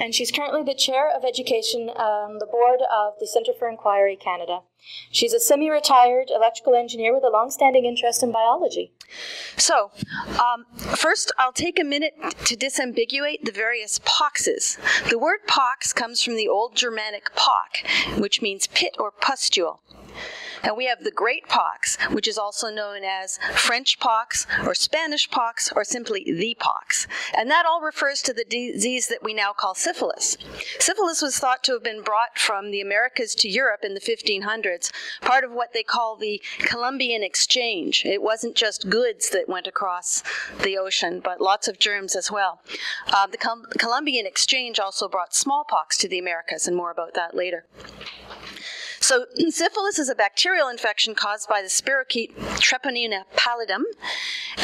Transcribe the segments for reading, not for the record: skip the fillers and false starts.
and she's currently the Chair of Education on the board of the Centre for Inquiry Canada. She's a semi-retired electrical engineer with a long-standing interest in biology. So, first I'll take a minute to disambiguate the various poxes. The word pox comes from the Old Germanic pock, which means pit or pustule. And we have the Great Pox, which is also known as French pox or Spanish pox or simply the pox. And that all refers to the disease that we now call syphilis. Syphilis was thought to have been brought from the Americas to Europe in the 1500s, part of what they call the Columbian Exchange. It wasn't just goods that went across the ocean, but lots of germs as well. The Columbian Exchange also brought smallpox to the Americas, and more about that later. So syphilis is a bacterial infection caused by the spirochete Treponema pallidum,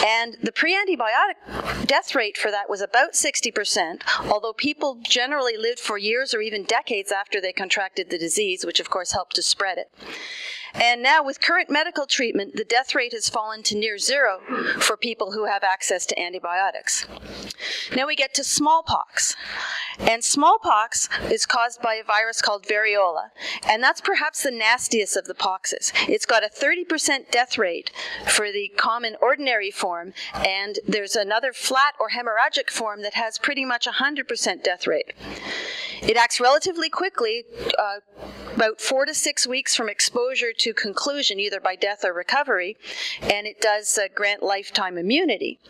and the pre-antibiotic death rate for that was about 60%, although people generally lived for years or even decades after they contracted the disease, which of course helped to spread it. And now with current medical treatment, the death rate has fallen to near zero for people who have access to antibiotics. Now we get to smallpox. And smallpox is caused by a virus called variola, and that's perhaps the nastiest of the poxes. It's got a 30% death rate for the common ordinary form, and there's another flat or hemorrhagic form that has pretty much 100% death rate. It acts relatively quickly, about 4 to 6 weeks from exposure to conclusion, either by death or recovery, and it does grant lifetime immunity.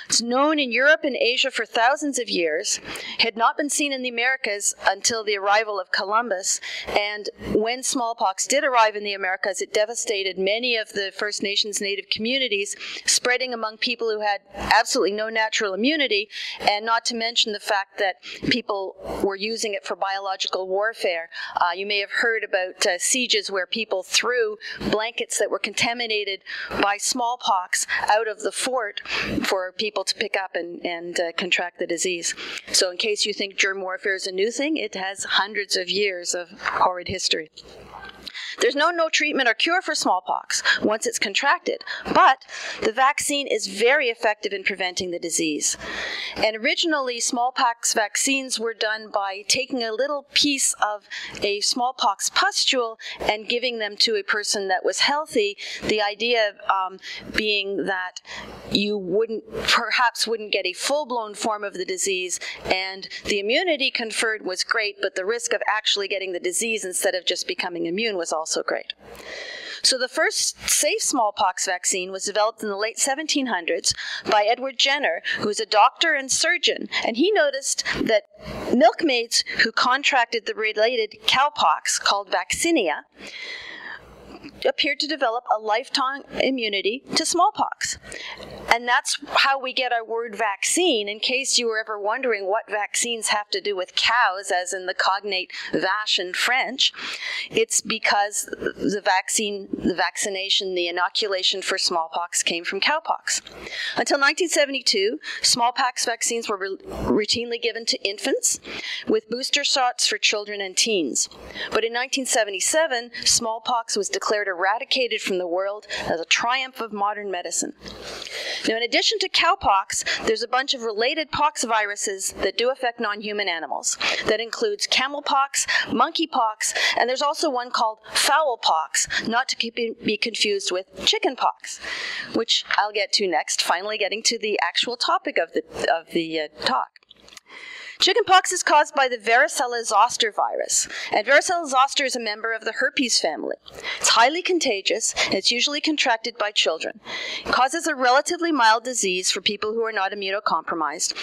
It's known in Europe and Asia for thousands of years, had not been seen in the Americas until the arrival of Columbus, and when smallpox did arrive in the Americas, it devastated many of the First Nations native communities, spreading among people who had absolutely no natural immunity, and not to mention the fact that people were using it for biological warfare. You may have heard about sieges where people threw blankets that were contaminated by smallpox out of the fort for people to pick up and contract the disease. So in case you think germ warfare is a new thing, it has hundreds of years of horrid history. There's no treatment or cure for smallpox once it's contracted, but the vaccine is very effective in preventing the disease. And originally, smallpox vaccines were done by taking a little piece of a smallpox pustule and giving them to a person that was healthy, the idea being that you perhaps wouldn't get a full-blown form of the disease, and the immunity conferred was great, but the risk of actually getting the disease instead of just becoming immune was also great. So the first safe smallpox vaccine was developed in the late 1700s by Edward Jenner, who was a doctor and surgeon, and he noticed that milkmaids who contracted the related cowpox called vaccinia appeared to develop a lifetime immunity to smallpox. And that's how we get our word vaccine, in case you were ever wondering what vaccines have to do with cows, as in the cognate vache in French. It's because the vaccination, the inoculation for smallpox came from cowpox. Until 1972, smallpox vaccines were routinely given to infants, with booster shots for children and teens. But in 1977, smallpox was declared eradicated from the world as a triumph of modern medicine. Now, in addition to cowpox, there's a bunch of related pox viruses that do affect non-human animals. That includes camelpox, monkeypox, and there's also one called fowlpox, not to be confused with chickenpox, which I'll get to next, finally getting to the actual topic of the talk. Chickenpox is caused by the varicella zoster virus, and varicella zoster is a member of the herpes family. It's highly contagious, and it's usually contracted by children. It causes a relatively mild disease for people who are not immunocompromised.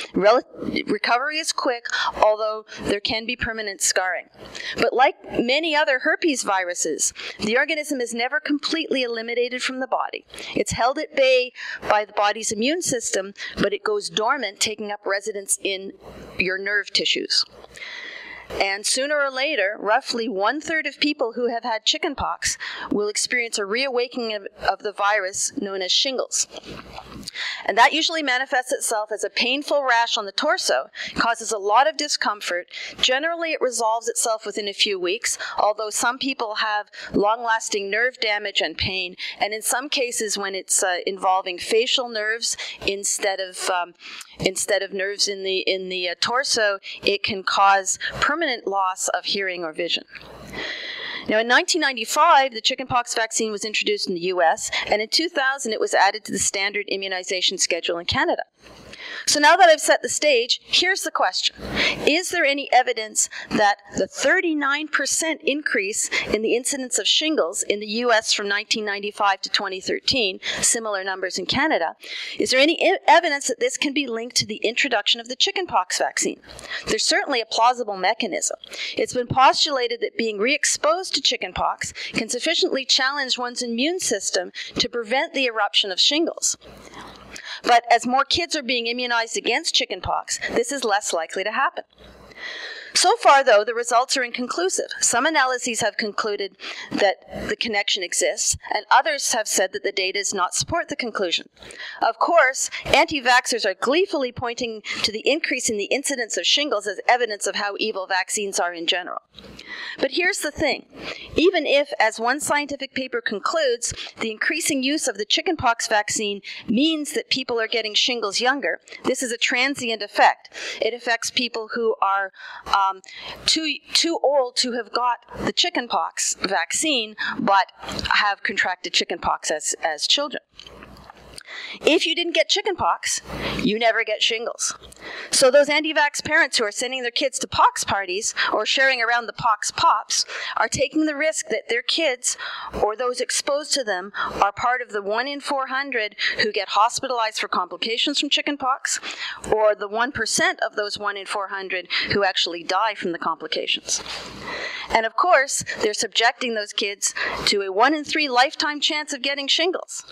Recovery is quick, although there can be permanent scarring. But like many other herpes viruses, the organism is never completely eliminated from the body. It's held at bay by the body's immune system, but it goes dormant, taking up residence in your nerve tissues. And sooner or later, roughly 1/3 of people who have had chickenpox will experience a reawakening of the virus known as shingles. And that usually manifests itself as a painful rash on the torso, causes a lot of discomfort. Generally, it resolves itself within a few weeks, although some people have long-lasting nerve damage and pain, and in some cases when it's involving facial nerves instead of nerves in the torso, it can cause permanent loss of hearing or vision. Now, in 1995, the chickenpox vaccine was introduced in the U.S., and in 2000, it was added to the standard immunization schedule in Canada. So now that I've set the stage, here's the question. Is there any evidence that the 39% increase in the incidence of shingles in the U.S. from 1995 to 2013, similar numbers in Canada, is there any evidence that this can be linked to the introduction of the chickenpox vaccine? There's certainly a plausible mechanism. It's been postulated that being re-exposed to chickenpox can sufficiently challenge one's immune system to prevent the eruption of shingles. But as more kids are being immunized against chickenpox, this is less likely to happen. So far, though, the results are inconclusive. Some analyses have concluded that the connection exists, and others have said that the data does not support the conclusion. Of course, anti-vaxxers are gleefully pointing to the increase in the incidence of shingles as evidence of how evil vaccines are in general. But here's the thing. Even if, as one scientific paper concludes, the increasing use of the chickenpox vaccine means that people are getting shingles younger, this is a transient effect. It affects people who are too old to have got the chickenpox vaccine, but have contracted chickenpox as children. If you didn't get chickenpox, you never get shingles. So those anti-vax parents who are sending their kids to pox parties or sharing around the pox pops are taking the risk that their kids or those exposed to them are part of the 1 in 400 who get hospitalized for complications from chickenpox, or the 1% of those 1 in 400 who actually die from the complications. And of course, they're subjecting those kids to a 1 in 3 lifetime chance of getting shingles.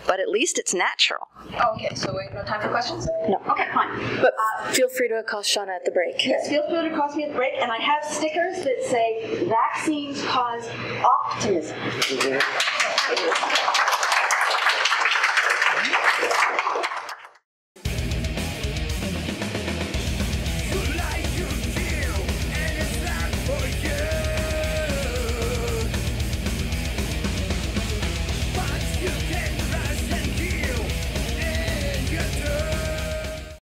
But at least it's natural. Oh, okay, so we have no time for questions? No. Okay, fine. But feel free to accost Seanna at the break. Yes, feel free to accost me at the break, and I have stickers that say, vaccines cause optimism.